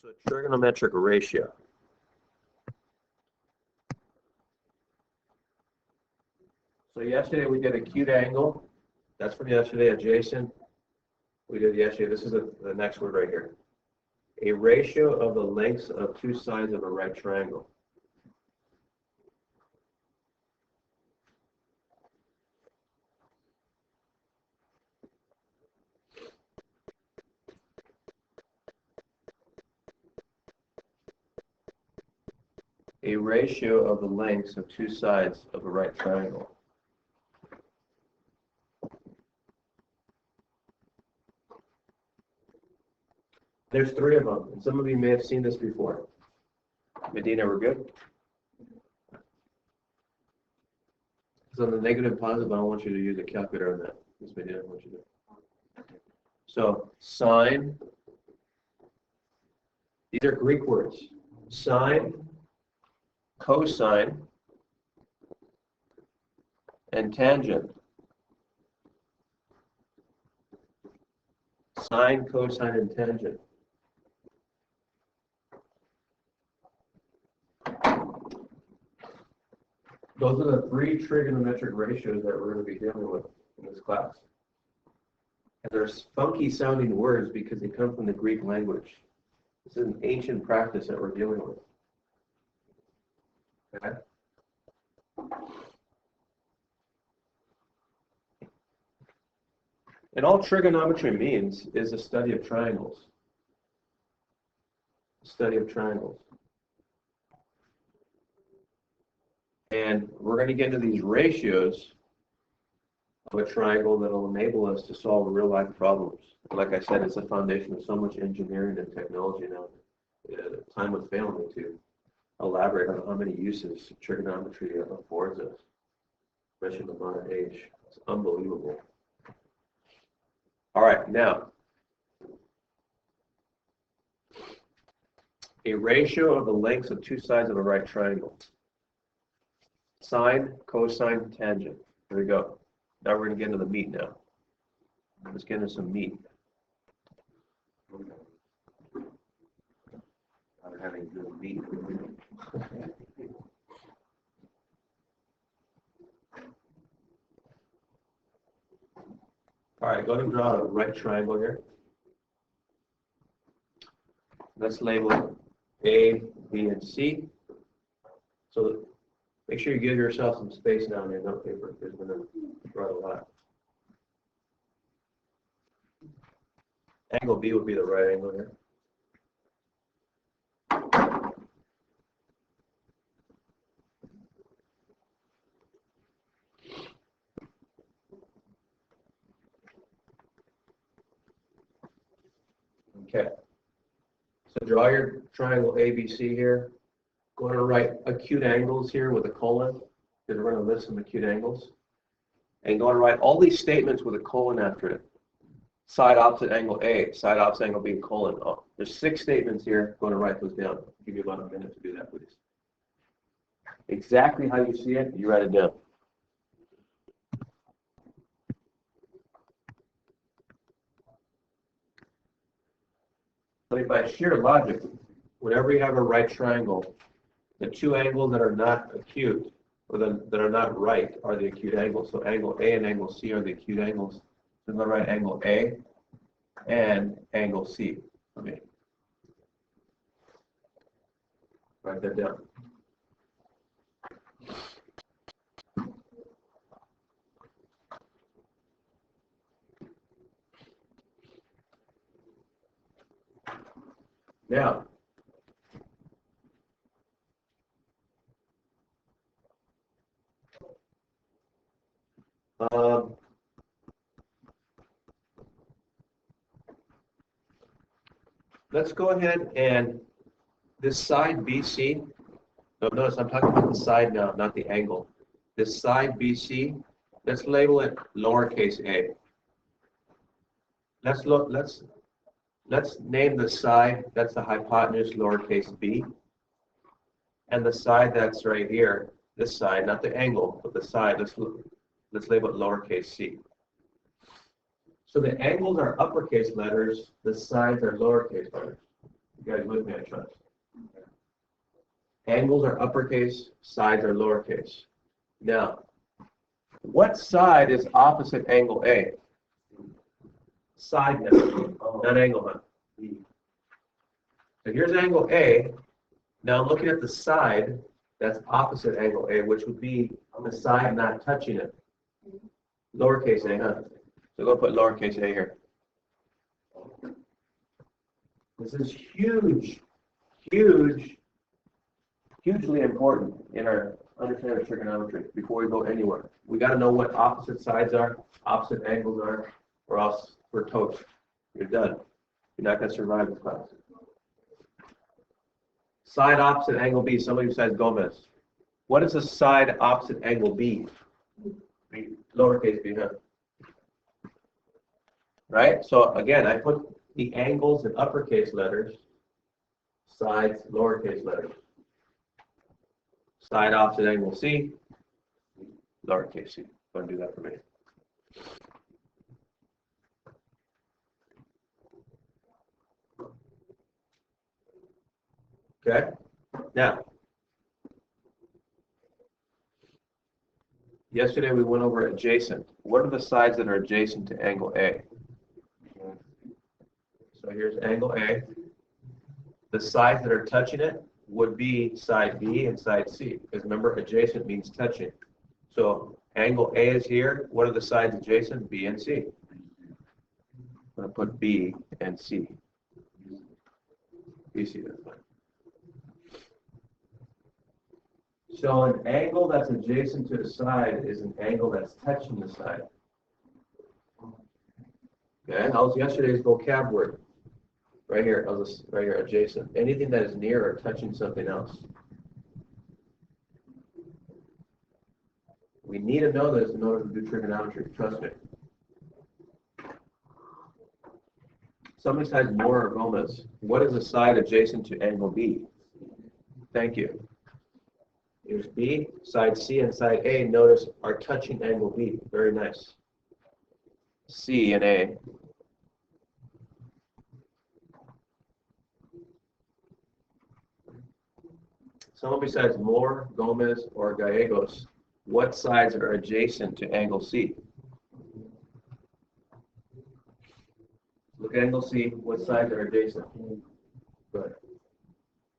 So trigonometric ratio. So yesterday we did acute angle. That's from yesterday, adjacent. We did yesterday. This is the next word right here. A ratio of the lengths of two sides of a right triangle. A ratio of the lengths of two sides of a right triangle. There's three of them, and some of you may have seen this before. Medina, we're good? Because on the negative and positive, I don't want you to use a calculator on that. This Medina, I want you to. So, sine, these are Greek words. Sine, cosine, and tangent. Sine, cosine, and tangent. Those are the three trigonometric ratios that we're going to be dealing with in this class. And they're funky sounding words because they come from the Greek language. This is an ancient practice that we're dealing with. Okay? And all trigonometry means is a study of triangles. A study of triangles. And we're going to get into these ratios of a triangle that will enable us to solve real life problems. Like I said, it's the foundation of so much engineering and technology now. Time would fail me to elaborate on how many uses trigonometry affords us, especially in the modern age. It's unbelievable. All right, now, a ratio of the lengths of two sides of a right triangle. Sine, cosine, tangent. Here we go. Now we're going to get into the meat now. Let's get into some meat. I'm having good meat. All right, go ahead and draw a right triangle here. Let's label it A, B, and C. So make sure you give yourself some space down there, note paper, because we're going to draw a lot. Angle B would be the right angle here. Okay. So draw your triangle ABC here. Go to write acute angles here with a colon, because we're going to list some acute angles. And go to write all these statements with a colon after it. Side opposite angle A, side opposite angle B, colon. Oh, there's 6 statements here. Go to write those down. I'll give you about a minute to do that, please. Exactly how you see it, you write it down. So by sheer logic, whenever you have a right triangle, the two angles that are not acute, or that are not right, are the acute angles. So angle A and angle C are the acute angles. So I'm going to write angle A and angle C for me. Write that down. Now, let's go ahead and this side BC, notice I'm talking about the side now, not the angle. This side BC, let's label it lowercase a. Let's name the side, that's the hypotenuse, lowercase b. And the side that's right here, this side, not the angle, but the side, let's label it lowercase c. So the angles are uppercase letters, the sides are lowercase letters. You guys with me, I trust. Angles are uppercase, sides are lowercase. Now, what side is opposite angle A? Side now, not angle, huh? So here's angle A. Now I'm looking at the side that's opposite angle A, which would be the side not touching it. Lowercase a, huh? So go put lowercase a here. This is huge, hugely important in our understanding of trigonometry before we go anywhere. We got to know what opposite sides are, opposite angles are, or else we're toast. You're done. You're not going to survive this class. Side opposite angle B. Somebody besides Gomez. What is the side opposite angle B? Lowercase b, huh? Right? So again, I put the angles in uppercase letters, sides lowercase letters. Side opposite angle C, lowercase c. Go and do that for me. Okay? Now, yesterday we went over adjacent. What are the sides that are adjacent to angle A? So here's angle A. The sides that are touching it would be side B and side C. Because remember, adjacent means touching. So angle A is here. What are the sides adjacent? B and C. I'm going to put B and C. BC, that's fine. So an angle that's adjacent to the side is an angle that's touching the side. Okay, that was yesterday's vocab word. Right here, right here, adjacent. Anything that is near or touching something else. We need to know this in order to do trigonometry, trust me. Somebody says Moore or Gomez. What is the side adjacent to angle B? Thank you. Here's B, side C and side A, notice, are touching angle B. Very nice. C and A. Someone besides Moore, Gomez, or Gallegos, what sides are adjacent to angle C? Look at angle C. What sides are adjacent? Good.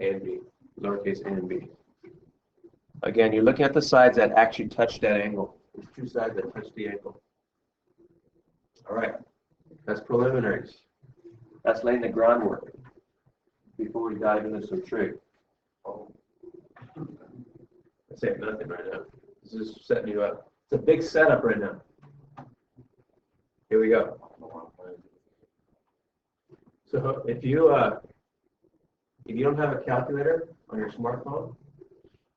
A and B. Lowercase a and B. Again, you're looking at the sides that actually touch that angle. There's two sides that touch the angle. All right. That's preliminaries. That's laying the groundwork before we dive into some trig. That's saying nothing right now. This is setting you up. It's a big setup right now. Here we go. So if you don't have a calculator on your smartphone,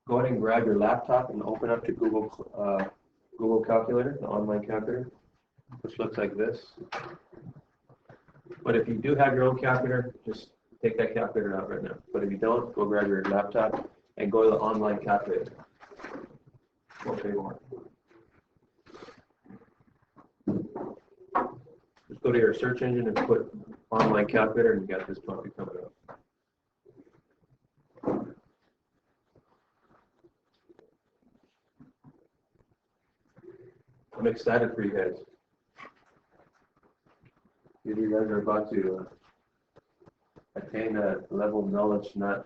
go ahead and grab your laptop and open up to Google Calculator, the online calculator, which looks like this. But if you do have your own calculator, just take that calculator out right now. But if you don't, go grab your laptop and go to the online calculator. Okay, more. Just go to your search engine and put online calculator, and you got this probably coming up. I'm excited for you guys. You guys are about to attain a level of knowledge not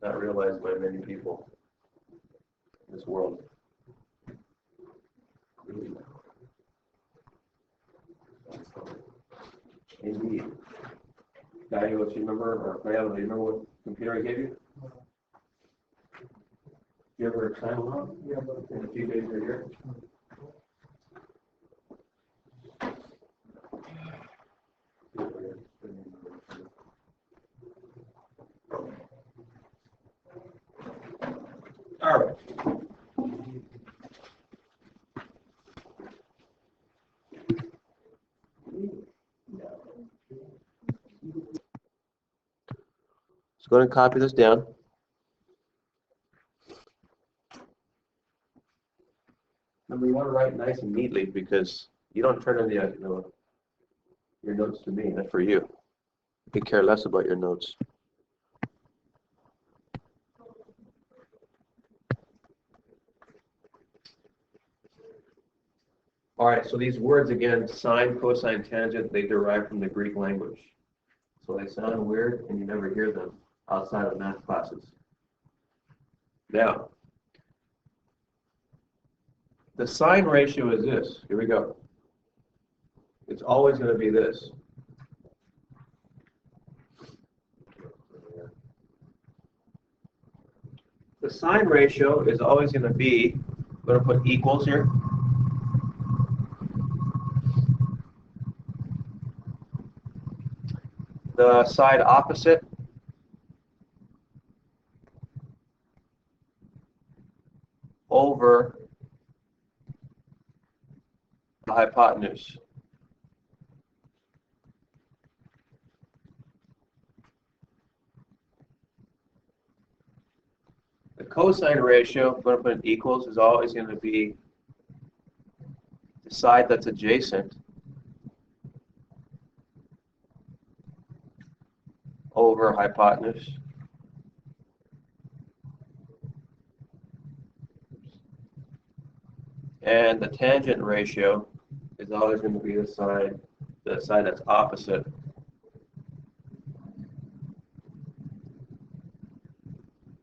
realized by many people in this world. Indeed. Guy, what you remember, or Rayel, do you remember what computer I gave you? You ever time along? Yeah, but in a few days or a year. All right. So go ahead and copy this down. Remember, you want to write nice and neatly because you don't turn in your notes to me, that's for you. Could care less about your notes. All right, so these words again, sine, cosine, tangent, they derive from the Greek language. So they sound weird and you never hear them outside of math classes. Now, the sine ratio is this. Here we go. It's always going to be this. The sine ratio is always going to be, I'm going to put equals here. The side opposite over the hypotenuse. The cosine ratio, I'm going to put in equals, is always going to be the side that's adjacent over hypotenuse. And the tangent ratio is always going to be the side that's opposite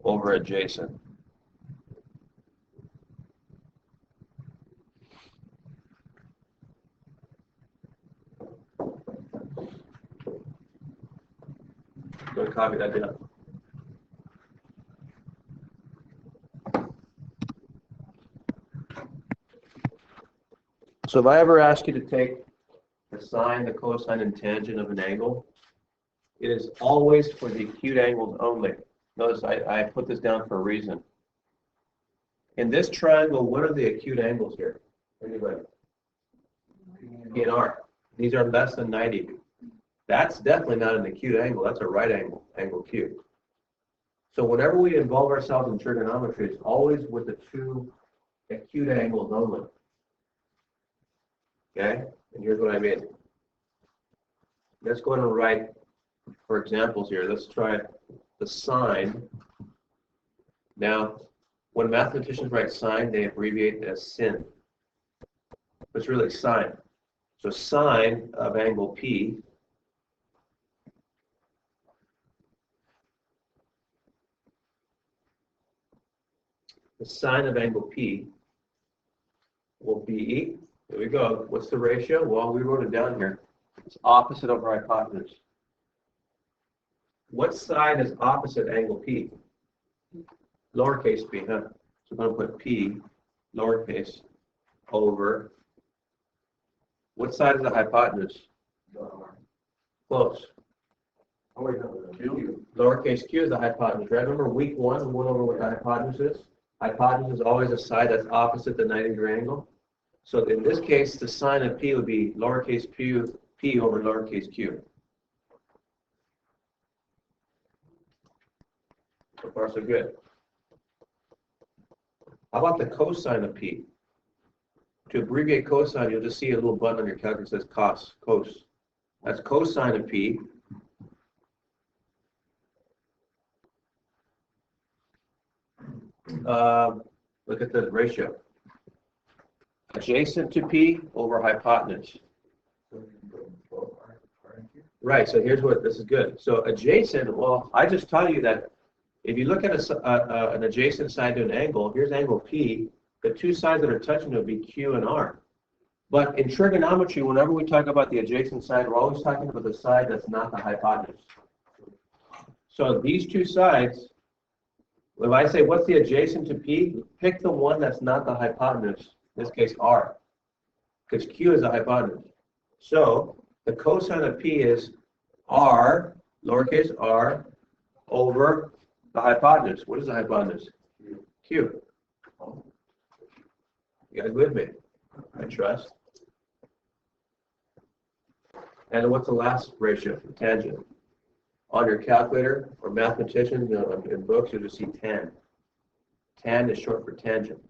over adjacent. I'm going to copy that down. So if I ever ask you to take the sine, the cosine, and tangent of an angle, it is always for the acute angles only. Notice I put this down for a reason. In this triangle, what are the acute angles here? Anybody? P and R. These are less than 90. That's definitely not an acute angle. That's a right angle, angle Q. So whenever we involve ourselves in trigonometry, it's always with the two acute angles only. Okay? And here's what I mean. Let's go ahead and write, for examples here, let's try the sine. Now, when mathematicians write sine, they abbreviate it as sin. But it's really sine. So sine of angle P the sine of angle P will be, here we go, what's the ratio? Well, we wrote it down here. It's opposite over hypotenuse. What side is opposite angle P? Lowercase p, huh? So I'm going to put P, lowercase, over. What side is the hypotenuse? Close. Q. Lowercase q is the hypotenuse, right? Remember week one, we went over what the hypotenuse is? Hypotenuse is always a side that's opposite the 90-degree angle. So in this case, the sine of P would be lowercase p over lowercase q. So far, so good. How about the cosine of P? To abbreviate cosine, you'll just see a little button on your calculator that says cos. That's cosine of P. Look at the ratio. Adjacent to P over hypotenuse. Right, so here's what, this is good. So adjacent, well, I just tell you that if you look at an adjacent side to an angle, here's angle P, the two sides that are touching will be Q and R. But in trigonometry, whenever we talk about the adjacent side, we're always talking about the side that's not the hypotenuse. So these two sides, if I say what's the adjacent to P, pick the one that's not the hypotenuse, in this case R, because Q is the hypotenuse. So the cosine of P is R, lowercase r, over the hypotenuse. What is the hypotenuse? Q. You guys with me? I trust. And what's the last ratio? Tangent. On your calculator, or mathematicians, in books, you'll just see tan. Tan is short for tangent.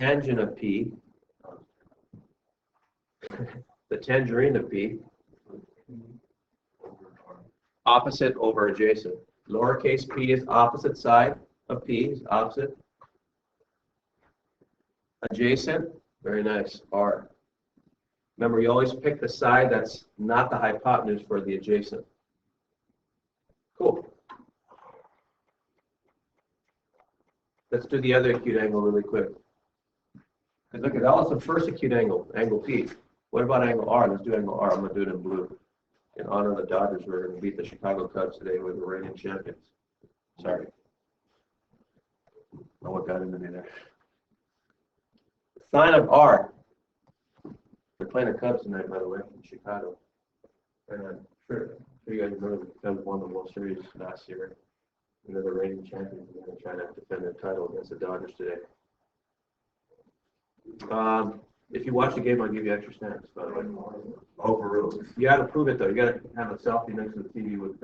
Tangent of P, the tangerine of P, Opposite over adjacent. Lowercase p is opposite side of p, is opposite. Adjacent, very nice, r. Remember, you always pick the side that's not the hypotenuse for the adjacent. Cool. Let's do the other acute angle really quick. Because look, that was the first acute angle, angle P. What about angle R? Let's do angle R. I'm going to do it in blue. In honor of the Dodgers, we're going to beat the Chicago Cubs today. We're the reigning champions. Sorry. Oh, what got into me there? Sign of R. They're playing the Cubs tonight, by the way, in Chicago. And I'm sure you guys know the Cubs won the World Series last year. And they're the reigning champions. They're going to try to defend their title against the Dodgers today. If you watch the game, I'll give you extra stamps, by the way. Oh, for real? You got to prove it, though. You got to have a selfie next to the TV with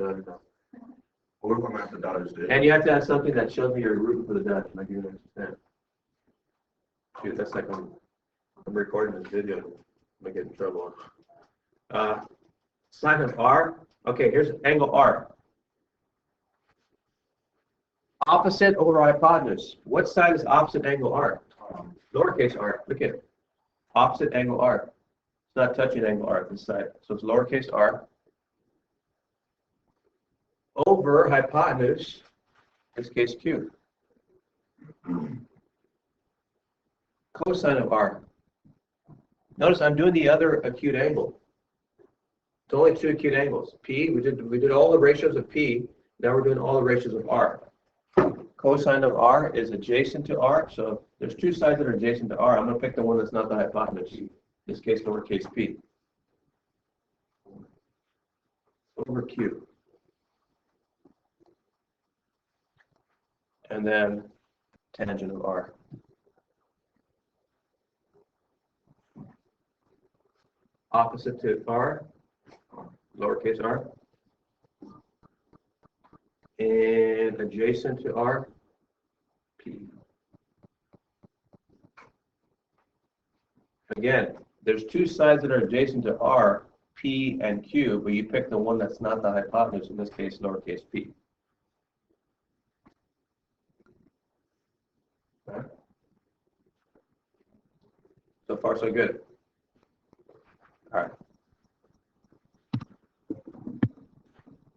What if I'm at the Dodgers day? and you have to have something that shows me you're rooting for the Dutch, and I give you an extra stamp. Shoot, that's like I'm recording this video. I'm going to get in trouble. Sign of R. Okay, here's angle R. Opposite over hypotenuse. What side is opposite angle R? Lowercase r. Look at it. Opposite angle R. It's not touching angle R this side. So it's lowercase r. Over hypotenuse, in this case Q. Cosine of R. Notice I'm doing the other acute angle. It's only two acute angles. P, we did all the ratios of P. Now we're doing all the ratios of R. Cosine of R is adjacent to R, so there's two sides that are adjacent to R. I'm going to pick the one that's not the hypotenuse. In this case, lowercase p. Over Q. And then tangent of R. Opposite to R, lowercase r. And adjacent to R, P. Again, there's two sides that are adjacent to R, P and Q, but you pick the one that's not the hypotenuse, in this case, lowercase p. Okay. So far, so good.